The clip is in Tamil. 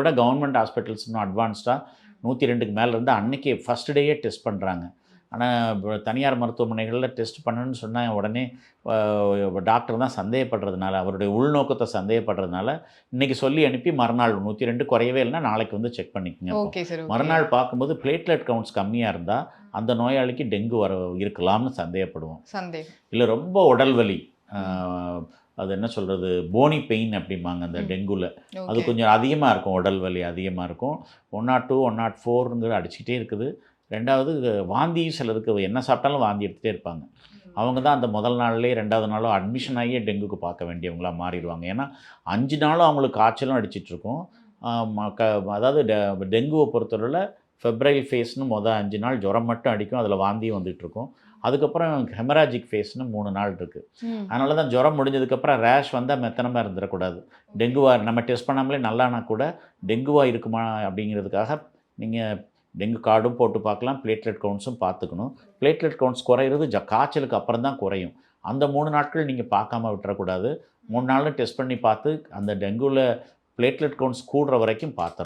விட கவர்மெண்ட் ஹாஸ்பிட்டல்ஸ் இன்னும் அட்வான்ஸ்டாக 102க்கு மேலே இருந்து அன்றைக்கி ஃபஸ்ட் டேயே டெஸ்ட் பண்ணுறாங்க. ஆனால் தனியார் மருத்துவமனைகளில் டெஸ்ட் பண்ணணும்னு சொன்னால் உடனே டாக்டர் தான் சந்தேகப்படுறதுனால, அவருடைய உள்நோக்கத்தை சந்தேகப்படுறதுனால, இன்றைக்கி சொல்லி அனுப்பி மறுநாள் 102 குறையவே இல்லைன்னா நாளைக்கு வந்து செக் பண்ணிக்கங்க. Okay sir. மறுநாள் பார்க்கும்போது பிளேட்லெட் கவுண்ட்ஸ் கம்மியாக இருந்தால் அந்த நோயாளிக்கு டெங்கு இருக்கலாம்னு சந்தேகப்படுவோம். இல்லை ரொம்ப உடல் வலி, அது என்ன சொல்கிறது, போனி பெயின் அப்படிம்பாங்க அந்த டெங்குவில், அது கொஞ்சம் அதிகமாக இருக்கும், உடல் வலி அதிகமாக இருக்கும். 102 104ங்கிற அடிச்சுக்கிட்டே இருக்குது. ரெண்டாவது வாந்தியும் சிலருக்கு என்ன சாப்பிட்டாலும் வாந்தி எடுத்துகிட்டே இருப்பாங்க. அவங்க தான் அந்த முதல் நாள்லேயே 2வது நாளோ அட்மிஷன் ஆகியே டெங்குக்கு பார்க்க வேண்டியவங்களாக மாறிடுவாங்க. ஏன்னா 5 நாளும் அவங்களுக்கு காய்ச்சலும் அடிச்சிட்ருக்கும். அதாவது டெங்குவை பொறுத்தவரையில் ஃபெப்ரவரி ஃபேஸ்னு 5 நாள் ஜுரம் மட்டும் அடிக்கும், அதில் வாந்தியும் வந்துட்டுருக்கும். அதுக்கப்புறம் ஹெமராஜிக் ஃபேஸ்னு 3 நாள் இருக்குது. அதனால தான் ஜுரம் முடிஞ்சதுக்கப்புறம் ரேஷ் வந்தால் மெத்தனமாக இருந்துடக்கூடாது. டெங்குவாக நம்ம டெஸ்ட் பண்ணாமலே நல்லானா கூட டெங்குவாக இருக்குமா அப்படிங்கிறதுக்காக நீங்கள் டெங்கு கார்டும் போட்டு பார்க்கலாம், பிளேட்லெட் கவுண்ட்ஸும் பார்த்துக்கணும். பிளேட்லெட் கவுண்ட்ஸ் குறையிறது காய்ச்சலுக்கு அப்புறம் தான் குறையும். அந்த 3 நாட்கள் நீங்கள் பார்க்காம விட்டுறக்கூடாது. 3 நாளும் டெஸ்ட் பண்ணி பார்த்து அந்த டெங்குவில் பிளேட்லெட் கவுண்ட்ஸ் கூடுற வரைக்கும் பார்த்துடணும்.